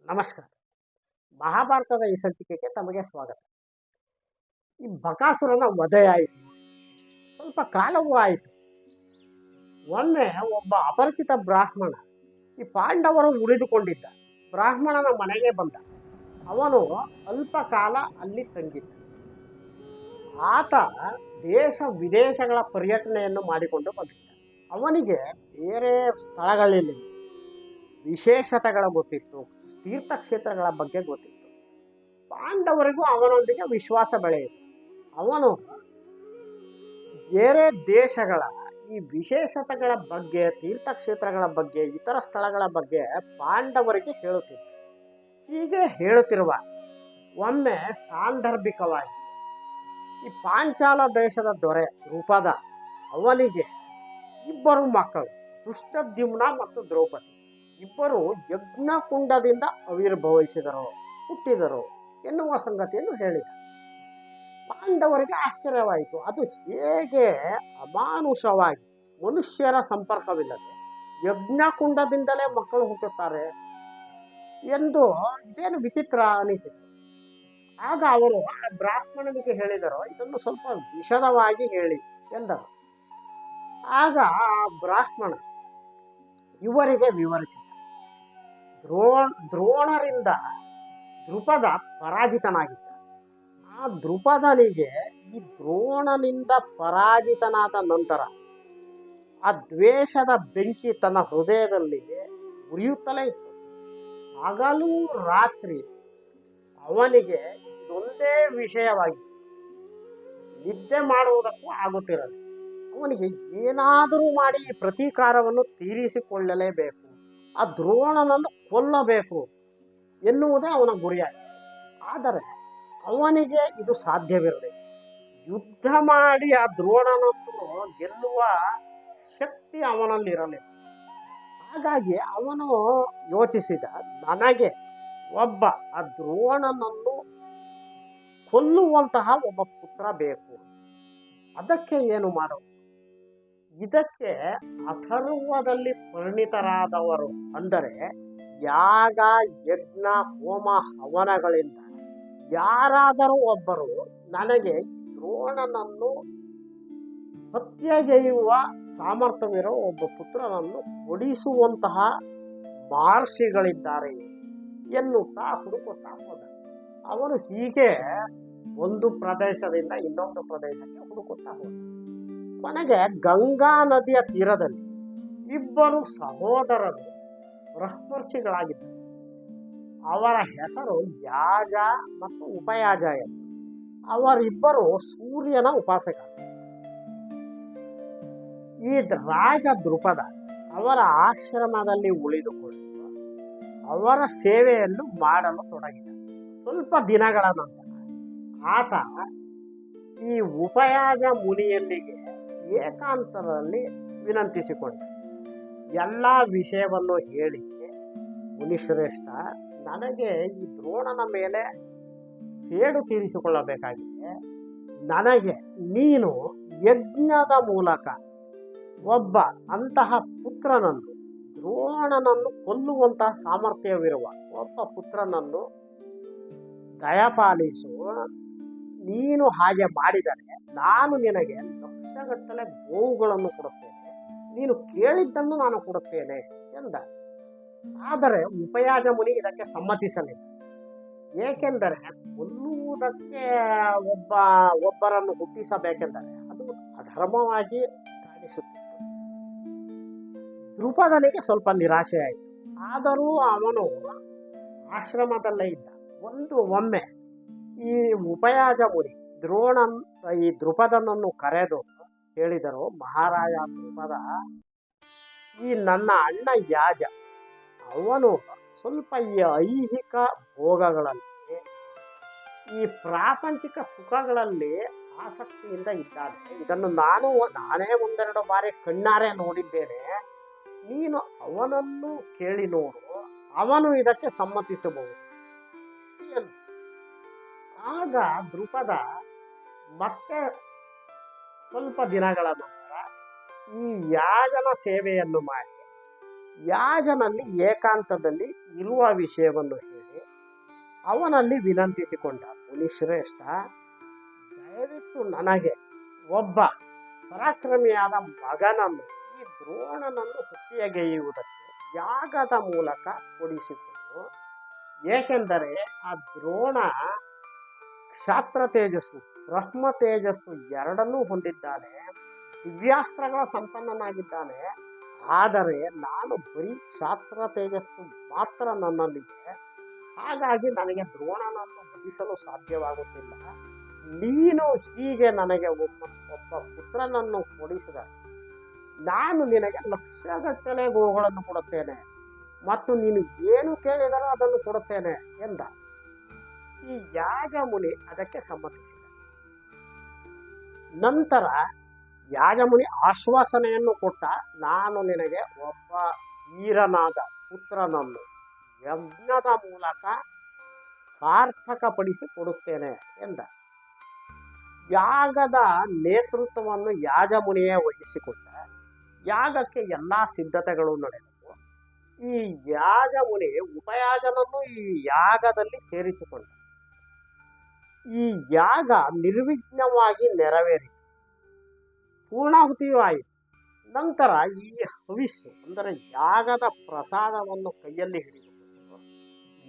ನಮಸ್ಕಾರ. ಮಹಾಭಾರತದ ಈ ಸಂಚಿಕೆಗೆ ತಮಗೆ ಸ್ವಾಗತ. ಈ ಬಕಾಸುರನ ವಧೆ ಆಯಿತು, ಸ್ವಲ್ಪ ಕಾಲವೂ ಆಯಿತು. ಒಮ್ಮೆ ಒಬ್ಬ ಅಪರಿಚಿತ ಬ್ರಾಹ್ಮಣ ಈ ಪಾಂಡವರು ಉಳಿದುಕೊಂಡಿದ್ದ ಬ್ರಾಹ್ಮಣನ ಮನೆಗೆ ಬಂದ. ಅವನು ಅಲ್ಪ ಕಾಲ ಅಲ್ಲಿ ತಂಗಿದ್ದ. ಆತ ದೇಶ ವಿದೇಶಗಳ ಪರ್ಯಟನೆಯನ್ನು ಮಾಡಿಕೊಂಡು ಬಂದಿದ್ದ. ಅವನಿಗೆ ಬೇರೆ ಸ್ಥಳಗಳಲ್ಲಿ ವಿಶೇಷತೆಗಳ ಗೊತ್ತಿತ್ತು, ತೀರ್ಥಕ್ಷೇತ್ರಗಳ ಬಗ್ಗೆ ಗೊತ್ತಿತ್ತು. ಪಾಂಡವರಿಗೂ ಅವನೊಂದಿಗೆ ವಿಶ್ವಾಸ ಬೆಳೆಯಿತು. ಅವನು ಬೇರೆ ದೇಶಗಳ ಈ ವಿಶೇಷತೆಗಳ ಬಗ್ಗೆ, ತೀರ್ಥಕ್ಷೇತ್ರಗಳ ಬಗ್ಗೆ, ಇತರ ಸ್ಥಳಗಳ ಬಗ್ಗೆ ಪಾಂಡವರಿಗೆ ಹೇಳುತ್ತಿದ್ದ. ಹೀಗೆ ಹೇಳುತ್ತಿರುವ ಒಮ್ಮೆ ಸಾಂದರ್ಭಿಕವಾಗಿ ಈ ಪಾಂಚಾಲ ದೇಶದ ದೊರೆ ದ್ರುಪದ, ಅವನಿಗೆ ಇಬ್ಬರು ಮಕ್ಕಳು, ದುಷ್ಟದ್ಯುಮ್ನ ಮತ್ತು ದ್ರೌಪದಿ, ಇಬ್ಬರು ಯಜ್ಞಕುಂಡದಿಂದ ಹುಟ್ಟಿದರು ಎನ್ನುವ ಸಂಗತಿಯನ್ನು ಹೇಳಿದ. ಪಾಂಡವರಿಗೆ ಆಶ್ಚರ್ಯವಾಯಿತು. ಅದು ಹೇಗೆ ಅಮಾನುಷವಾಗಿ ಮನುಷ್ಯರ ಸಂಪರ್ಕವಿಲ್ಲದೆ ಯಜ್ಞಕುಂಡದಿಂದಲೇ ಮಕ್ಕಳು ಹುಟ್ಟುತ್ತಾರೆ ಎಂದು ಇದೇನು ವಿಚಿತ್ರ ಅನಿಸಿತು. ಆಗ ಅವರು ಆ ಬ್ರಾಹ್ಮಣನಿಗೆ ಹೇಳಿದರು, ಇದನ್ನು ಸ್ವಲ್ಪ ವಿಶದವಾಗಿ ಹೇಳಿ ಎಂದರು. ಆಗ ಆ ಬ್ರಾಹ್ಮಣ ಇವರಿಗೆ ವಿವರಿಸಿದ. ದ್ರೋಣರಿಂದ ದ್ರುಪದ ಪರಾಜಿತನಾಗಿದ್ದ. ಆ ದ್ರುಪದನಿಗೆ ಈ ದ್ರೋಣನಿಂದ ಪರಾಜಿತನಾದ ನಂತರ ಆ ದ್ವೇಷದ ಬೆಂಕಿ ತನ್ನ ಹೃದಯದಲ್ಲಿ ಉರಿಯುತ್ತಲೇ ಇತ್ತು. ಹಗಲು ರಾತ್ರಿ ಅವನಿಗೆ ಇದೊಂದೇ ವಿಷಯವಾಗಿ ನಿದ್ದೆ ಮಾಡುವುದಕ್ಕೂ ಆಗುತ್ತಿರಲಿಲ್ಲ. ಅವನಿಗೆ ಏನಾದರೂ ಮಾಡಿ ಈ ಪ್ರತೀಕಾರವನ್ನು ತೀರಿಸಿಕೊಳ್ಳಲೇಬೇಕು, ಆ ದ್ರೋಣನನ್ನು ಕೊಲ್ಲಬೇಕು ಎನ್ನುವುದೇ ಅವನ ಗುರಿಯಾಗಿದೆ. ಆದರೆ ಅವನಿಗೆ ಇದು ಸಾಧ್ಯವಿರಲಿಲ್ಲ. ಯುದ್ಧ ಮಾಡಿ ಆ ದ್ರೋಣನನ್ನು ಗೆಲ್ಲುವ ಶಕ್ತಿ ಅವನಲ್ಲಿರಲಿಲ್ಲ. ಹಾಗಾಗಿ ಅವನು ಯೋಚಿಸಿದ, ನನಗೆ ಒಬ್ಬ ಆ ದ್ರೋಣನನ್ನು ಕೊಲ್ಲುವಂತಹ ಒಬ್ಬ ಪುತ್ರ ಬೇಕು. ಅದಕ್ಕೆ ಏನು ಮಾಡೋದು? ಇದಕ್ಕೆ ಅಥರ್ವದಲ್ಲಿ ಪರಿಣಿತರಾದವರು, ಅಂದರೆ ಯಾಗ ಯಜ್ಞ ಹೋಮ ಹವನಗಳಿಂದ ಯಾರಾದರೂ ಒಬ್ಬರು ನನಗೆ ದ್ರೋಣನನ್ನು ಹತ್ಯೆಗೈಯುವ ಸಾಮರ್ಥ್ಯವಿರೋ ಒಬ್ಬ ಪುತ್ರನನ್ನು ಕೊಡಿಸುವಂತಹ ಮಹರ್ಷಿಗಳಿದ್ದಾರೆ ಎನ್ನುತ್ತಾ ಹುಡುಕುತ್ತಾ ಹೋದ. ಅವನು ಹೀಗೆ ಒಂದು ಪ್ರದೇಶದಿಂದ ಇನ್ನೊಂದು ಪ್ರದೇಶಕ್ಕೆ ಹುಡುಕುತ್ತಾ ಹೋದ. ಕೊನೆಗೆ ಗಂಗಾ ನದಿಯ ತೀರದಲ್ಲಿ ಇಬ್ಬರು ಸಹೋದರರು ಬ್ರಹ್ಮರ್ಷಿಗಳಾಗಿದ್ದರು. ಅವರ ಹೆಸರು ಯಾಜ ಮತ್ತು ಉಪಯಾಜ ಎಂದು. ಅವರಿಬ್ಬರು ಸೂರ್ಯನ ಉಪಾಸಕ. ಈ ರಾಜ ದ್ರುಪದ ಅವರ ಆಶ್ರಮದಲ್ಲಿ ಉಳಿದುಕೊಂಡು ಅವರ ಸೇವೆಯನ್ನು ಮಾಡಲು ತೊಡಗಿದ. ಸ್ವಲ್ಪ ದಿನಗಳ ನಂತರ ಆತ ಈ ಉಪಯಾಜ ಮುನಿಯಲ್ಲಿಗೆ ಏಕಾಂತದಲ್ಲಿ ವಿನಂತಿಸಿಕೊಂಡ. ಎಲ್ಲ ವಿಷಯವನ್ನು ಹೇಳಿ, ಮುನಿಶ್ರೇಷ್ಠ, ನನಗೆ ಈ ದ್ರೋಣನ ಮೇಲೆ ಸೇಡು ತೀರಿಸಿಕೊಳ್ಳಬೇಕಾಗಿದೆ. ನನಗೆ ನೀನು ಯಜ್ಞದ ಮೂಲಕ ಒಬ್ಬ ಅಂತಹ ಪುತ್ರನನ್ನು, ದ್ರೋಣನನ್ನು ಕೊಲ್ಲುವಂತಹ ಸಾಮರ್ಥ್ಯವಿರುವ ಒಬ್ಬ ಪುತ್ರನನ್ನು ದಯಪಾಲಿಸು. ನೀನು ಹಾಗೆ ಮಾಡಿದರೆ ನಾನು ನಿನಗೆ ಲಕ್ಷಗಟ್ಟಲೆ ಗೋವುಗಳನ್ನು ಕೊಡುತ್ತೇನೆ, ನೀನು ಕೇಳಿದ್ದನ್ನು ನಾನು ಕೊಡುತ್ತೇನೆ ಎಂದ. ಆದರೆ ಉಪಯಾಜ ಮುನಿ ಇದಕ್ಕೆ ಸಮ್ಮತಿಸಲಿಲ್ಲ. ಏಕೆಂದರೆ ಕೊಲ್ಲುವುದಕ್ಕೆ ಒಬ್ಬರನ್ನು ಹುಟ್ಟಿಸಬೇಕೆಂದರೆ ಅದು ಅಧರ್ಮವಾಗಿ ಕಾಣಿಸುತ್ತಿತ್ತು. ದ್ರುಪದನಿಗೆ ಸ್ವಲ್ಪ ನಿರಾಶೆಯಾಯಿತು. ಆದರೂ ಅವನು ಆಶ್ರಮದಲ್ಲೇ ಇದ್ದ. ಒಮ್ಮೆ ಈ ಉಪಯಾಜ ಮುನಿ ಈ ದ್ರುಪದನನ್ನು ಕರೆದು ಹೇಳಿದರು, ಮಹಾರಾಜ ದ್ರುಪದ, ಈ ನನ್ನ ಅಣ್ಣ ಯಾಜ, ಅವನು ಸ್ವಲ್ಪ ಈ ಐಹಿಕ ಭೋಗಗಳಲ್ಲಿ, ಈ ಪ್ರಾಪಂಚಿಕ ಸುಖಗಳಲ್ಲಿ ಆಸಕ್ತಿಯಿಂದ ಇದ್ದಾನೆ. ಇದನ್ನು ನಾನೇ ಒಂದೆರಡು ಬಾರಿ ಕಣ್ಣಾರೆ ನೋಡಿದ್ದೇನೆ. ನೀನು ಅವನನ್ನು ಕೇಳಿ ನೋಡು, ಅವನು ಇದಕ್ಕೆ ಸಮ್ಮತಿಸಬಹುದು. ಆಗ ದ್ರುಪದ ಮತ್ತೆ ಸ್ವಲ್ಪ ದಿನಗಳ ನಂತರ ಈ ಯಾಜನ ಸೇವೆಯನ್ನು ಮಾಡಿ ಯಾಜನಲ್ಲಿ ಏಕಾಂತದಲ್ಲಿ ಇರುವ ವಿಷಯವನ್ನು ಹೇಳಿ ಅವನಲ್ಲಿ ವಿನಂತಿಸಿಕೊಂಡ, ಮುನಿಶ್ರೇಷ್ಠ, ದಯವಿಟ್ಟು ನನಗೆ ಒಬ್ಬ ಪರಾಕ್ರಮಿಯಾದ ಮಗನನ್ನು, ಈ ದ್ರೋಣನನ್ನು ಹತ್ಯೆಗೈಯುವುದಕ್ಕೆ ಯಾಗದ ಮೂಲಕ ಕೊಡಿಸಿಕೊಂಡು, ಏಕೆಂದರೆ ಆ ದ್ರೋಣ ಕ್ಷಾತ್ರ ತೇಜಸ್ಸು ಬ್ರಹ್ಮ ತೇಜಸ್ಸು ಎರಡನ್ನೂ ಹೊಂದಿದ್ದಾನೆ, ದಿವ್ಯಾಸ್ತ್ರಗಳ ಸಂಪನ್ನನಾಗಿದ್ದಾನೆ. ಆದರೆ ನಾನು ಬರೀ ಕ್ಷಾತ್ರ ತೇಜಸ್ಸು ಮಾತ್ರ ನನ್ನಲ್ಲಿದೆ. ಹಾಗಾಗಿ ನನಗೆ ದ್ರೋಣನನ್ನು ವಧಿಸಲು ಸಾಧ್ಯವಾಗುತ್ತಿಲ್ಲ. ನೀನು ಹೀಗೆ ನನಗೆ ಒಬ್ಬ ಪುತ್ರನನ್ನು ಕೊಡಿಸಿದ, ನಾನು ನಿನಗೆ ಲಕ್ಷಗಟ್ಟಲೆ ಗೋಗಳನ್ನು ಕೊಡುತ್ತೇನೆ ಮತ್ತು ನೀನು ಏನು ಕೇಳಿದರೂ ಅದನ್ನು ಕೊಡುತ್ತೇನೆ ಎಂದ. ಈ ಯಾಜಮುನಿ ಅದಕ್ಕೆ ಸಮ್ಮತಿಸಿದ. ನಂತರ ಯಾಜಮುನಿ ಆಶ್ವಾಸನೆಯನ್ನು ಕೊಟ್ಟ, ನಾನು ನಿನಗೆ ಒಬ್ಬ ವೀರನಾದ ಪುತ್ರನನ್ನು ಯಜ್ಞದ ಮೂಲಕ ಸಾರ್ಥಕಪಡಿಸಿ ಕೊಡುತ್ತೇನೆ ಎಂದ. ಯಾಗದ ನೇತೃತ್ವವನ್ನು ಯಾಜಮುನಿಯೇ ವಹಿಸಿಕೊಟ್ಟ. ಯಾಗಕ್ಕೆ ಎಲ್ಲ ಸಿದ್ಧತೆಗಳು ನಡೆದವು. ಈ ಯಾಜಮುನಿ ಉಪಯಾಜನನ್ನು ಈ ಯಾಗದಲ್ಲಿ ಸೇರಿಸಿಕೊಂಡ. ಈ ಯಾಗ ನಿರ್ವಿಘ್ನವಾಗಿ ನೆರವೇರಿತು, ಪೂರ್ಣಾಹುತಿಯೂ ಆಯಿತು. ನಂತರ ಈ ಹವಿಸ್ಸು ಅಂದರೆ ಯಾಗದ ಪ್ರಸಾದವನ್ನು ಕೈಯಲ್ಲಿ ಹಿಡಿದುಕೊಂಡು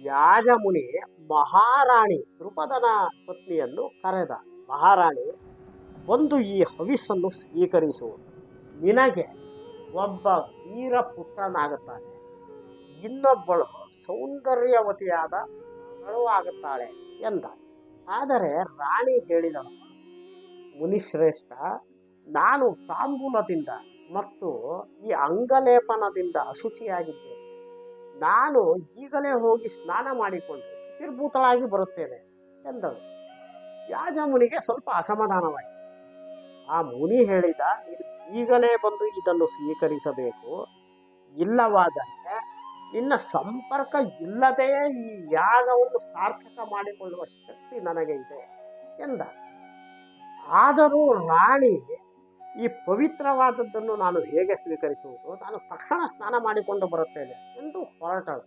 ಯಾಜಮುನಿ ಮಹಾರಾಣಿ ದ್ರುಪದನ ಪತ್ನಿಯನ್ನು ಕರೆದ. ಮಹಾರಾಣಿ, ಒಂದು ಈ ಹವಿಸ್ಸನ್ನು ಸ್ವೀಕರಿಸುವುದು, ನಿನಗೆ ಒಬ್ಬ ವೀರ ಪುತ್ರನಾಗುತ್ತಾನೆ, ಇನ್ನೊಬ್ಬಳು ಸೌಂದರ್ಯವತಿಯಾದ ಮಗಳು ಆಗುತ್ತಾಳೆ ಎಂದ. ಆದರೆ ರಾಣಿ ಹೇಳಿದಳು, ಮುನಿಶ್ರೇಷ್ಠ, ನಾನು ತಾಂಬೂಲದಿಂದ ಮತ್ತು ಈ ಅಂಗಲೇಪನದಿಂದ ಅಶುಚಿಯಾಗಿದ್ದೇನೆ. ನಾನು ಈಗಲೇ ಹೋಗಿ ಸ್ನಾನ ಮಾಡಿಕೊಂಡು ತಿರ್ಭೂತಳಾಗಿ ಬರುತ್ತೇನೆ ಎಂದಳು. ಯಾಜಮುನಿಗೆ ಸ್ವಲ್ಪ ಅಸಮಾಧಾನವಾಯಿತು. ಆ ಮುನಿ ಹೇಳಿದ, ನೀನು ಈಗಲೇ ಬಂದು ಇದನ್ನು ಸ್ವೀಕರಿಸಬೇಕು, ಇಲ್ಲವಾದರೆ ನಿನ್ನ ಸಂಪರ್ಕ ಇಲ್ಲದೆಯೇ ಈ ಯಾಗವನ್ನು ಸಾರ್ಥಕ ಮಾಡಿಕೊಳ್ಳುವ ಶಕ್ತಿ ನನಗೆ ಇದೆ ಎಂದ. ಆದರೂ ರಾಣಿ, ಈ ಪವಿತ್ರವಾದದ್ದನ್ನು ನಾನು ಹೇಗೆ ಸ್ವೀಕರಿಸುವುದು, ನಾನು ತಕ್ಷಣ ಸ್ನಾನ ಮಾಡಿಕೊಂಡು ಬರುತ್ತೇನೆ ಎಂದು ಹೊರಟಳು.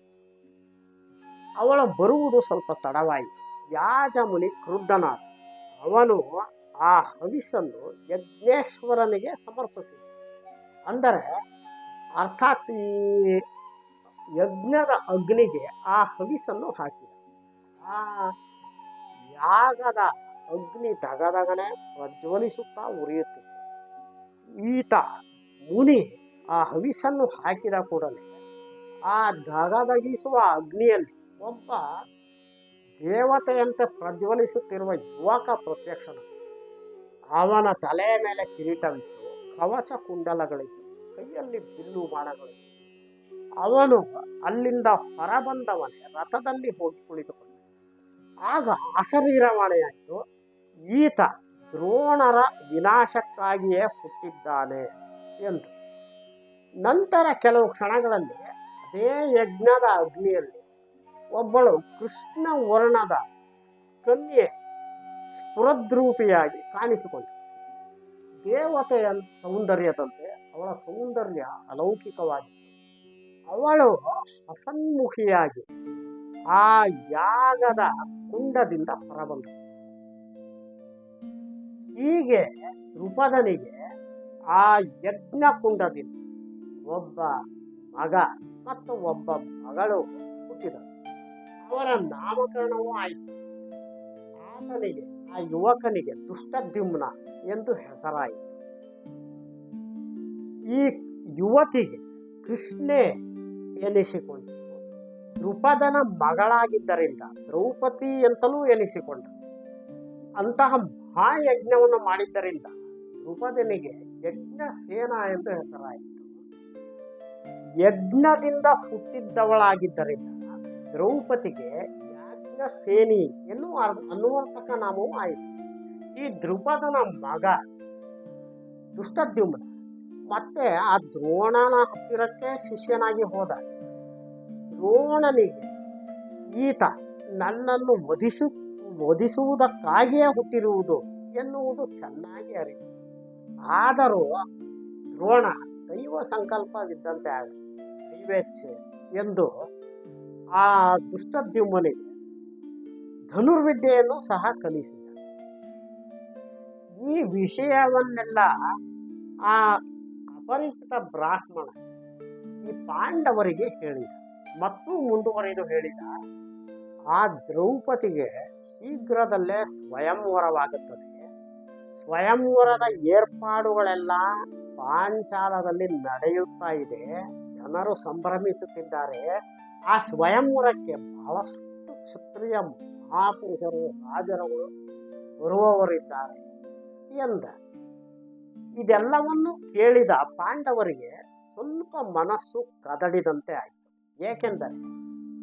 ಅವಳು ಬರುವುದು ಸ್ವಲ್ಪ ತಡವಾಯಿತು. ಯಾಜಮುನಿ ಕ್ರುದ್ಧನಾದ. ಅವನು ಆ ಹವಿಸ್ಸನ್ನು ಯಜ್ಞೇಶ್ವರನಿಗೆ ಸಮರ್ಪಿಸಿದ. ಅಂದರೆ ಅರ್ಥಾತ್ ಈ ಯಜ್ಞದ ಅಗ್ನಿಗೆ ಆ ಹವಿಸ್ಸನ್ನು ಹಾಕಿದ. ಆ ಯಾಗದ ಅಗ್ನಿ ದಗದಗನೆ ಪ್ರಜ್ವಲಿಸುತ್ತಾ ಉರಿಯುತ್ತಿತ್ತು. ಈತ ಮುನಿ ಆ ಹವಿಸ್ಸನ್ನು ಹಾಕಿದ ಕೂಡಲೇ ಆ ದಗದಗಿಸುವ ಅಗ್ನಿಯಲ್ಲಿ ಒಬ್ಬ ದೇವತೆಯಂತೆ ಪ್ರಜ್ವಲಿಸುತ್ತಿರುವ ಯುವಕ ಪ್ರತ್ಯಕ್ಷನ. ಅವನ ತಲೆಯ ಮೇಲೆ ಕಿರೀಟವಿತ್ತು, ಕವಚ ಕುಂಡಲಗಳಿತ್ತು, ಕೈಯಲ್ಲಿ ಬಿಲ್ಲು ಬಾಣಗಳಿತ್ತು. ಅವನು ಅಲ್ಲಿಂದ ಹೊರಬಂದವನೇ ರಥದಲ್ಲಿ ಹೋಗಿ ಕುಳಿತುಕೊಂಡ. ಆಗ ಅಶರೀರವಾಣಿಯಾಯಿತು, ಈತ ದ್ರೋಣರ ವಿನಾಶಕ್ಕಾಗಿಯೇ ಹುಟ್ಟಿದ್ದಾನೆ ಎಂದು. ನಂತರ ಕೆಲವು ಕ್ಷಣಗಳಲ್ಲಿ ಅದೇ ಯಜ್ಞದ ಅಗ್ನಿಯಲ್ಲಿ ಒಬ್ಬಳು ಕೃಷ್ಣ ವರ್ಣದ ಕನ್ಯೆ ಸ್ಫುರದ್ರೂಪಿಯಾಗಿ ಕಾಣಿಸಿಕೊಂಡಳು. ದೇವತೆಯ ಸೌಂದರ್ಯದಂತೆ ಅವಳ ಸೌಂದರ್ಯ ಅಲೌಕಿಕವಾಗಿತ್ತು. ಅವಳು ಹಸನ್ಮುಖಿಯಾಗಿ ಆ ಯಾಗದ ಕುಂಡದಿಂದ ಹೊರಬಂದಳು. ಹೀಗೆ ದ್ರುಪದನಿಗೆ ಆ ಯಜ್ಞ ಕುಂಡದಿಂದ ಒಬ್ಬ ಮಗ ಮತ್ತು ಒಬ್ಬ ಮಗಳು ಹುಟ್ಟಿದರು. ಅವರ ನಾಮಕರಣವೂ ಆಯಿತು. ಆತನಿಗೆ, ಆ ಯುವಕನಿಗೆ ದುಷ್ಟದ್ಯುಮ್ನ ಎಂದು ಹೆಸರಾಯಿತು. ಈ ಯುವತಿಗೆ ಕೃಷ್ಣೆ ಎನಿಸಿಕೊಂಡು ದ್ರುಪದನ ಮಗಳಾಗಿದ್ದರಿಂದ ದ್ರೌಪದಿ ಅಂತಲೂ ಎನಿಸಿಕೊಂಡ. ಅಂತಹ ಮಹಾಯಜ್ಞವನ್ನು ಮಾಡಿದ್ದರಿಂದ ದ್ರುಪದನಿಗೆ ಯಜ್ಞಸೇನ ಎಂದು ಹೆಸರಾಯಿತು. ಯಜ್ಞದಿಂದ ಹುಟ್ಟಿದ್ದವಳಾಗಿದ್ದರಿಂದ ದ್ರೌಪದಿಗೆ ಯಾಜ್ಞಸೇನಿ ಎನ್ನುವ ಅನ್ವರ್ಥಕ ನಾಮವೂ ಆಯಿತು. ಈ ದ್ರುಪದನ ಮಗ ದುಷ್ಟದ್ಯುಮ್ನ ಮತ್ತೆ ಆ ದ್ರೋಣನ ಹತ್ತಿರಕ್ಕೆ ಶಿಷ್ಯನಾಗಿ ಹೋದ. ದ್ರೋಣನಿಗೆ ಈತ ನನ್ನನ್ನು ವಧಿಸುವುದಕ್ಕಾಗಿಯೇ ಹುಟ್ಟಿರುವುದು ಎನ್ನುವುದು ಚೆನ್ನಾಗಿ ಅರಿತು. ಆದರೂ ದ್ರೋಣ ದೈವ ಸಂಕಲ್ಪವಿದ್ದಂತೆ ಆಗ ದೈವೇಚ್ಛೆ ಎಂದು ಆ ದುಷ್ಟದ್ಯುಮ್ನಿಗೆ ಧನುರ್ವಿದ್ಯೆಯನ್ನು ಸಹ ಕಲಿಸಿದ. ಈ ವಿಷಯವನ್ನೆಲ್ಲ ಆ ಅಪರಿಚಿತ ಬ್ರಾಹ್ಮಣ ಈ ಪಾಂಡವರಿಗೆ ಹೇಳಿದ ಮತ್ತು ಮುಂದುವರಿದು ಹೇಳಿದ, ಆ ದ್ರೌಪದಿಗೆ ಶೀಘ್ರದಲ್ಲೇ ಸ್ವಯಂವರವಾಗುತ್ತದೆ. ಸ್ವಯಂವರದ ಏರ್ಪಾಡುಗಳೆಲ್ಲ ಪಾಂಚಾಲದಲ್ಲಿ ನಡೆಯುತ್ತಾ ಇದೆ. ಜನರು ಸಂಭ್ರಮಿಸುತ್ತಿದ್ದಾರೆ. ಆ ಸ್ವಯಂವರಕ್ಕೆ ಬಹಳಷ್ಟು ಕ್ಷತ್ರಿಯ ಮಹಾಪುರುಷರು ರಾಜರುಗಳು ಬರುವವರಿದ್ದಾರೆ ಎಂದ. ಇದೆಲ್ಲವನ್ನು ಕೇಳಿದ ಪಾಂಡವರಿಗೆ ಸ್ವಲ್ಪ ಮನಸ್ಸು ಕದಡಿದಂತೆ ಆಯಿತು. ಏಕೆಂದರೆ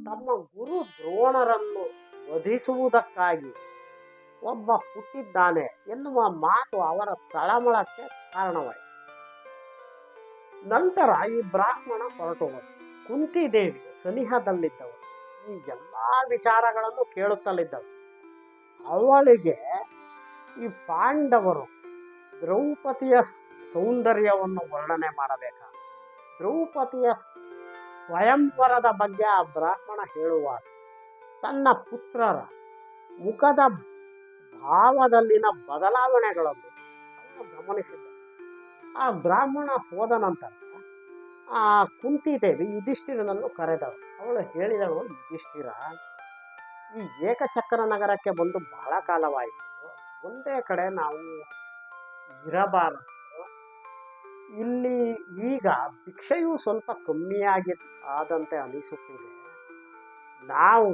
ತಮ್ಮ ಗುರು ದ್ರೋಣರನ್ನು ವಧಿಸುವುದಕ್ಕಾಗಿ ಒಬ್ಬ ಹುಟ್ಟಿದ್ದಾನೆ ಎನ್ನುವ ಮಾತು ಅವರ ತಳಮಳಕ್ಕೆ ಕಾರಣವಾಯಿತು. ನಂತರ ಈ ಬ್ರಾಹ್ಮಣ ಹೊರಟು ಹೋದ. ಕುಂತಿದೇವಿ ಸನಿಹದಲ್ಲಿದ್ದವರು ಈ ಎಲ್ಲ ವಿಚಾರಗಳನ್ನು ಕೇಳುತ್ತಲಿದ್ದವರು. ಅವಳಿಗೆ ಈ ಪಾಂಡವರು ದ್ರೌಪದಿಯ ಸೌಂದರ್ಯವನ್ನು ವರ್ಣನೆ ಮಾಡಬೇಕಾ, ದ್ರೌಪದಿಯ ಸ್ವಯಂವರದ ಬಗ್ಗೆ ಆ ಬ್ರಾಹ್ಮಣ ಹೇಳುವಾಗ ತನ್ನ ಪುತ್ರರ ಮುಖದ ಭಾವದಲ್ಲಿನ ಬದಲಾವಣೆಗಳನ್ನು ಅವನು ಗಮನಿಸಿದ. ಆ ಬ್ರಾಹ್ಮಣ ಹೋದ ನಂತರ ಆ ಕುಂತಿದೇವಿ ಯುಧಿಷ್ಠಿರನನ್ನು ಕರೆದಳು. ಅವಳು ಹೇಳಿದಳು, ಯುಧಿಷ್ಠಿರ, ಈ ಏಕಚಕ್ರ ನಗರಕ್ಕೆ ಬಂದು ಬಹಳ ಕಾಲವಾಯಿತು. ಒಂದೇ ಕಡೆ ನಾವು ಇರಬಾರದು. ಇಲ್ಲಿ ಈಗ ಭಿಕ್ಷೆಯೂ ಸ್ವಲ್ಪ ಕಮ್ಮಿಯಾಗಿ ಆದಂತೆ ಅನಿಸುತ್ತಿದೆ. ನಾವು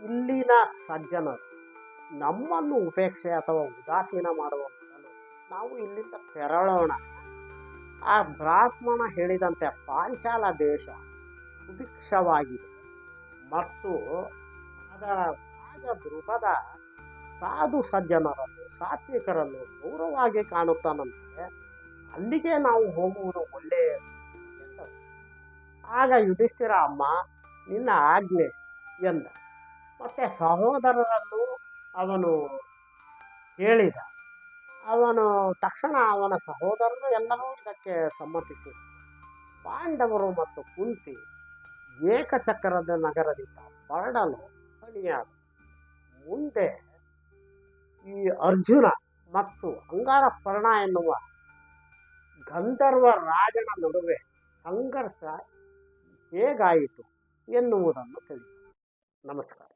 ಇಲ್ಲಿನ ಸಜ್ಜನರು ನಮ್ಮನ್ನು ಉಪೇಕ್ಷೆ ಅಥವಾ ಉದಾಸೀನ ಮಾಡುವ ಮೊದಲು ನಾವು ಇಲ್ಲಿಂದ ತೆರಳೋಣ. ಆ ಬ್ರಾಹ್ಮಣ ಹೇಳಿದಂತೆ ಪಾಂಚಾಲ ದೇಶ ಸುಭಿಕ್ಷವಾಗಿದೆ ಮತ್ತು ಅದರ ರಾಜ ದ್ರುಪದ ಸಾಧು ಸಜ್ಜನರನ್ನು ಸಾತ್ವಿಕರನ್ನು ಗೌರವವಾಗಿ ಕಾಣುತ್ತಾನಂತೆ. ಅಲ್ಲಿಗೆ ನಾವು ಹೋಗುವುದು ಒಳ್ಳೆಯದು ಎಂದರು. ಆಗ ಯುಧಿಷ್ಠಿರ, ಅಮ್ಮ ನಿನ್ನ ಆಜ್ಞೆ ಎಂದ. ಮತ್ತೆ ಸಹೋದರರನ್ನು ಅವನು ಹೇಳಿದ. ಅವನು ತಕ್ಷಣ ಅವನ ಸಹೋದರರು ಎಲ್ಲರೂ ಇದಕ್ಕೆ ಸಮ್ಮತಿಸಿದರು. ಪಾಂಡವರು ಮತ್ತು ಕುಂತಿ ಏಕಚಕ್ರದ ನಗರದಿಂದ ಹೊರಡಲು ಅಣಿಯಾದ. ಮುಂದೆ ಈ ಅರ್ಜುನ ಮತ್ತು ಅಂಗಾರಪರ್ಣ ಎನ್ನುವ ಗಂಧರ್ವ ರಾಜನ ನಡುವೆ ಸಂಘರ್ಷ ಹೇಗಾಯಿತು ಎನ್ನುವುದನ್ನು ತಿಳಿಸಿ. ನಮಸ್ಕಾರ.